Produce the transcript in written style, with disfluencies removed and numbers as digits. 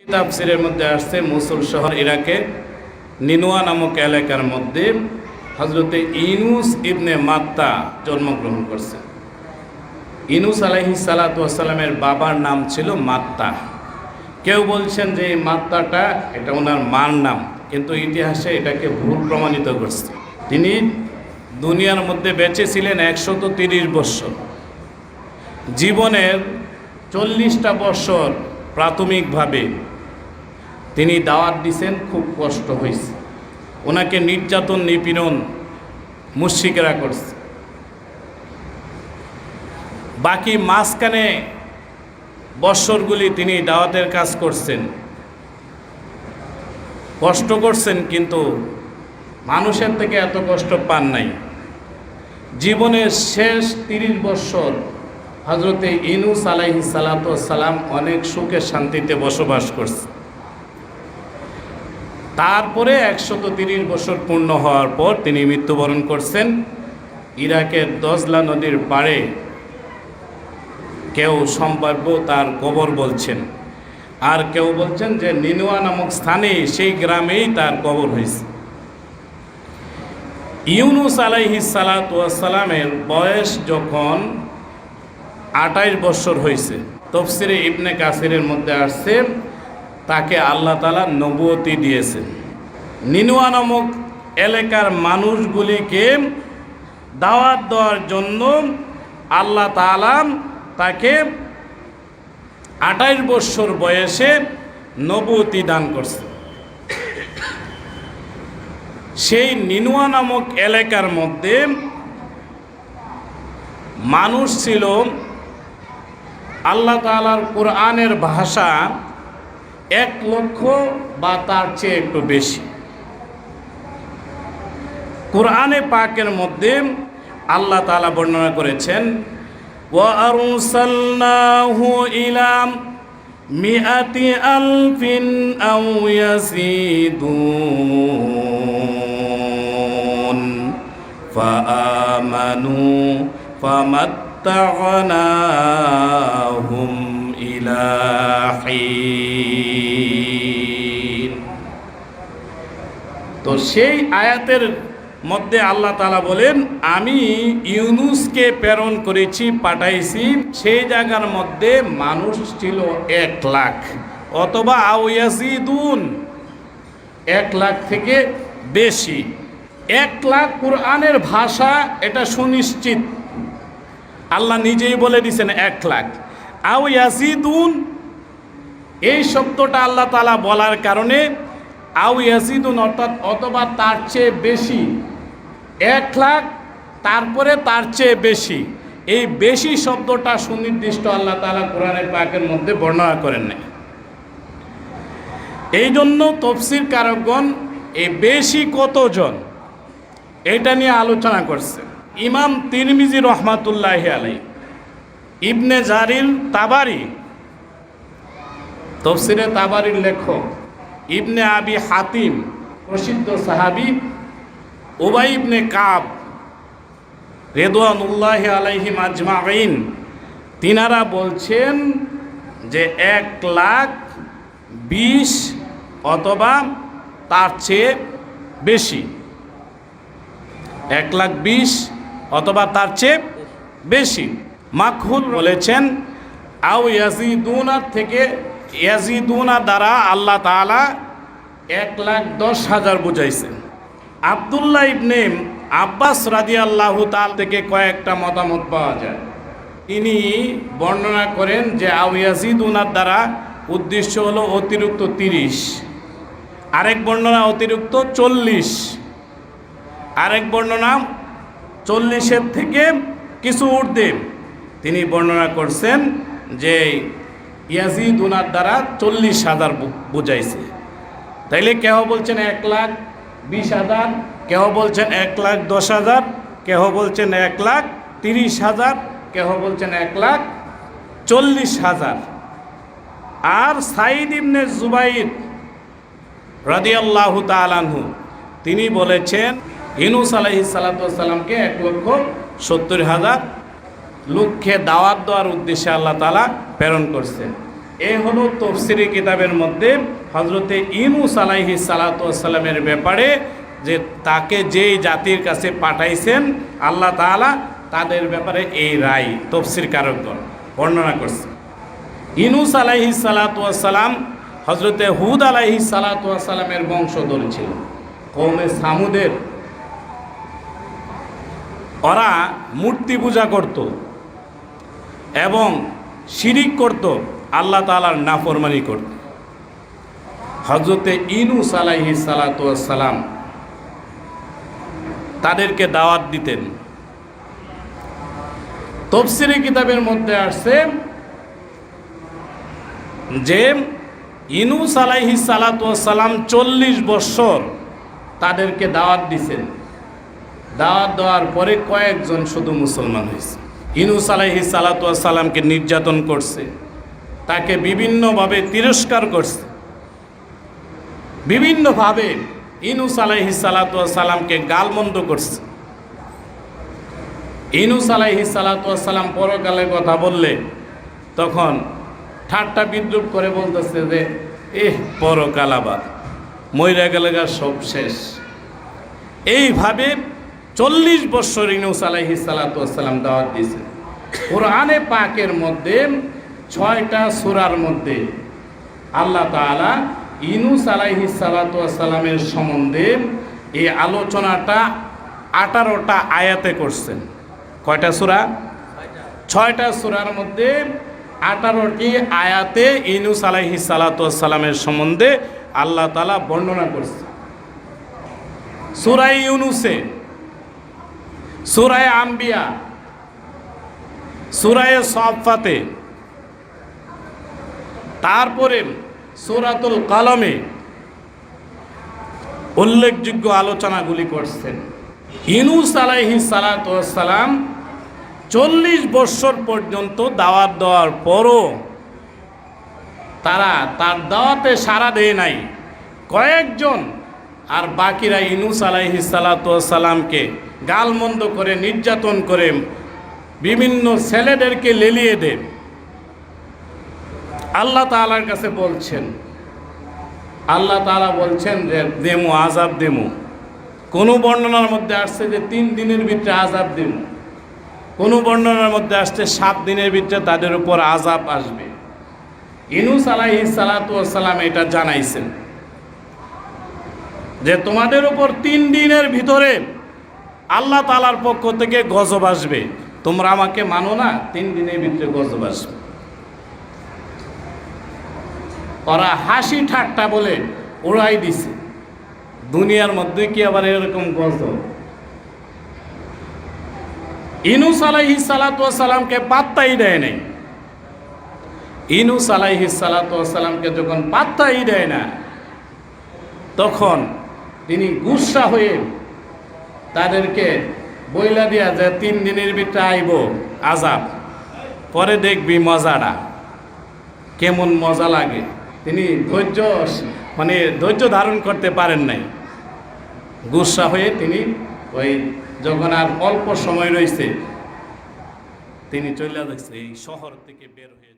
তাফসীরের মধ্যে আসছে মসুল শহর ইরাকে নিনুয়া নামক এলাকার মধ্যে হযরতে ইউনুস ইবনে মাত্তা জন্মগ্রহণ করছেন। ইউনুস আলাইহিস সালাতু ওয়াস সালামের বাবার নাম ছিল মাত্তা। কেউ বলছেন যে এই মাত্তাটা এটা ওনার মার নাম, কিন্তু ইতিহাসে এটাকে ভুল প্রমাণিত করছে। তিনি দুনিয়ার মধ্যে বেঁচে ছিলেন 130 বছর। জীবনের 40টা বছর প্রাথমিকভাবে তিনি দাওয়াত দিয়েছেন, খুব কষ্ট হয়েছে। ওনাকে নির্যাতন নিপীড়ন মুশরিকরা করছে। বাকি মাঝখানে বৎসরগুলি তিনি দাওয়াতের কাজ করছেন, কষ্ট করছেন, কিন্তু মানুষের থেকে এত কষ্ট পান নাই। জীবনের শেষ 30 বছর হযরতে ইউনুস আলাইহিস সালাতু ওয়াস সালাম অনেক সুখে শান্তিতে বসবাস করছে। তারপরে 130 বছর পূর্ণ হওয়ার পর তিনি মৃত্যুবরণ করছেন ইরাকের দজলা নদীর পাড়ে। কেউ সম্ভাব্য তার কবর বলছেন, আর কেউ বলছেন যে নিনুয়া নামক স্থানে, সেই গ্রামেই তার কবর হয়েছে। ইউনুস আলাইহিস সালাতু ওয়াস সালামের বয়স যখন 28 বছর হয়েছে, তাফসীরে ইবনে কাসিরের মধ্যে আসছে তাকে আল্লাহ তাআলা নবুয়তি দিয়েছেন। নিনুয়া নামক এলাকার মানুষগুলিকে দাওয়াত দেওয়ার জন্য আল্লাহ তাআলা তাকে 28 বছর বয়সে নবুয়তি দান করছে। সেই নিনুয়া নামক এলাকার মধ্যে মানুষ ছিল, আল্লাহ তাআলার কোরআনের ভাষা 1 লক্ষ বা তার চেয়ে একটু বেশি। কোরআনে পাকের মধ্যে আল্লাহ তাআলা বর্ণনা করেছেন, ওয়া আরসালনাহু ইলা মিআতি আলফিন আও ইয়াজিদুন ফাআমানু ফামাত্তা'নাহুম ইলা হিন। তো সেই আয়াতের মধ্যে আল্লাহ তাআলা বলেন, আমি ইউনুসকে প্রেরণ করেছি, পাঠাইছি। সেই জায়গার মধ্যে মানুষ ছিল 1 লাখ, অথবা আও ইয়াজিদুন, 1 লাখ থেকে বেশি। 1 লাখ কোরআনের ভাষা, এটা সুনিশ্চিত। আল্লাহ নিজেই বলে দিয়েছেন 1 লাখ। আও ইয়াজিদুন, এই শব্দটা আল্লাহ তাআলা বলার কারণে আও ইয়াজিদুন অর্থাৎ অথবা তার চেয়ে বেশি, 1 লাখ তারপরে তার চেয়ে বেশি, এই বেশি শব্দটা সুনির্দিষ্ট আল্লাহ তাআলা কোরআনের পাকের মধ্যে বর্ণনা করেন নাই। এই জন্য তাফসীর কারকগণ এই বেশি কতজন এটা নিয়ে আলোচনা করছে। ইমাম তিরমিজি রহমাতুল্লাহি আলাইহি, ইবনে জারির তাবারি, তাফসীরে তাবারির লেখক, ইবনে আবি হাতিম প্রসিদ্ধ সাহাবী, উবাই ইবনে কাব রিদওয়ানুল্লাহি আলাইহিম আজমাইন, তিনারা বলছেন যে 1,20,000 অথবা তার চেয়ে বেশি। 1,20,000 অথবা তার চেয়ে বেশি। মাকহুল বলেছেন আও ইয়াজিদুনা থেকে, ইয়াজিদুনা দ্বারা আল্লাহ তাআলা 1,10,000 বুঝাইছেন। আব্দুল্লাহ ইবনে আব্বাস রাদিয়াল্লাহু তাআলা থেকে কয়েকটা মতামত পাওয়া যায়। তিনি বর্ণনা করেন যে আও ইয়াজিদুনার দ্বারা উদ্দেশ্য হলো অতিরিক্ত 30, আরেক বর্ণনা অতিরিক্ত 40, আরেক বর্ণনা 40-এর থেকে কিছু ঊর্ধ্বে। তিনি বর্ণনা করছেন যে ইয়াজিদুনার দ্বারা 40,000 বুঝাইছে। তাইলে কেহ বলছেন 1,20,000, কেহ বলছেন 1,10,000, কেহ বলছেন 1,30,000, কেহ বলছেন 1,40,000। আর সাইদ ইবনে জুবাইর রাদিয়াল্লাহু তাআলা আনহু, তিনি বলেছেন ইউনুস আলাইহিস সালাতু ওয়াস সালামকে 1,70,000 লোককে দাওয়াত দেওয়ার উদ্দেশ্যে আল্লাহ তাআলা প্রেরণ করছেন। এ হলো তফসিরি কিতাবের মধ্যে হজরতে ইউনূস আলাইহিস সালাতু ওয়াস সালামের ব্যাপারে, যে তাকে যেই জাতির কাছে পাঠাইছেন আল্লাহ তাআলা, তাদের ব্যাপারে এই রায় তফসির কারকগণ বর্ণনা করছে। ইউনূস আলাইহিস সালাতু ওয়াস সালাম হজরতে হুদ আলাইহিস সালাতু ওয়াস সালামের বংশধর ছিল। কওমে সামুদের ওরা মূর্তি পূজা করত এবং শিরিক করত, আল্লাহ তাআলার নাফরমানি করত। হজরতে ইউনূস আলাইহিস সালাতু ওয়াস সালাম তাদেরকে দাওয়াত দিতেন। তাফসীরে কিতাবের মধ্যে আসছে যে ইউনূস আলাইহিস সালাতু ওয়াস সালাম 40 বছর তাদেরকে দাওয়াত দিয়েছেন। দাওয়াত দেওয়ার পরে কয়েকজন শুধু মুসলমান হয়েছে। ইউনূস আলাইহিস সালাতু ওয়াস সালামকে নির্যাতন করছে, তাকে বিভিন্নভাবে তিরস্কার করছে, বিভিন্নভাবে ইউনূস আলাইহিস সালাতু ওয়াস সালামকে গালমন্দ করছে। ইউনূস আলাইহিস সালাতু ওয়াস সালাম পরকালের কথা বললে তখন ঠাট্টা বিদ্রুপ করে বলতেছে যে পরকাল আবার মইরা গেলে সব শেষ। এইভাবে 40 বছর ইউনূস আলাইহিস সালাতু ওয়াস সালাম দাওয়াত দিয়েছেন। কোরআনে পাকের মধ্যে 6টা সূরার মধ্যে আল্লাহ তাআলা ইউনূস আলাইহিস সালাতু ওয়াস সালামের সম্বন্ধে এই আলোচনাটা 18টা আয়াতে করছেন। কয়টা সূরা? 6টা সূরার মধ্যে 18টি আয়াতে ইউনূস আলাইহিস সালাতু ওয়াস সালামের সম্বন্ধে আল্লাহ তাআলা বর্ণনা করছেন। সূরা ইউনূসে, সূরা আম্বিয়া, সূরা সাফফাতে, তারপরে সূরাতুল কালামে উল্লেখযোগ্য আলোচনাগুলি করছেন। ইউনূস আলাইহিস সালাতু ওয়াস সালাম 40 বছর পর্যন্ত দাওয়াত দেওয়ার পরও তারা তার দাওয়াতে সাড়া দেয় নাই কয়েকজন, আর বাকিরা ইউনূস আলাইহিস সালাতু ওয়াস সালামকে গালমন্দ করে, নির্যাতন করে, বিভিন্ন ছেলেদেরকে লেলিয়ে দেয়। আল্লাহ তাআলার কাছে বলছেন, আল্লাহ তাআলা বলছেন যে দেমু, আযাব দেমু। কোনো বর্ণনার মধ্যে আসছে যে 3 দিনের ভিতরে আযাব দেমু, কোনো বর্ণনার মধ্যে আসছে 7 দিনের ভিতরে তাদের উপর আযাব আসবে। ইউনূস আলাইহিস সালাতু ওয়াস সালাম এটা জানাইছেন যে তোমাদের উপর 3 দিনের ভিতরে আল্লাহ তাআলার পক্ষ থেকে গজব আসবে, তোমরা আমাকে মানো না, 3 দিনের ভিতরে গজব আসবে। ওরা হাসি ঠাট্টা বলে উড়াই দিছে। দুনিয়ার মধ্যে কি আবার এরকম গজব? ইউনূস আলাইহিস সালাতু ওয়াস সালামকে পাত্তাই দেয় নাই। ইউনূস আলাইহিস সালাতু ওয়াস সালামকে যখন পাত্তাই দেয় না, তখন তিনি গুসা হয়ে তাদেরকে বইলা দিয়া যে 3 দিনের ভিতরে আইব আযাব, পরে দেখবি মজাটা কেমন মজা লাগে। তিনি ধৈর্য ধারণ করতে পারেন নাই। গুসা হয়ে তিনি ওই যখন আর অল্প সময় রয়েছে তিনি চলে যাচ্ছে, এই শহর থেকে বের হয়ে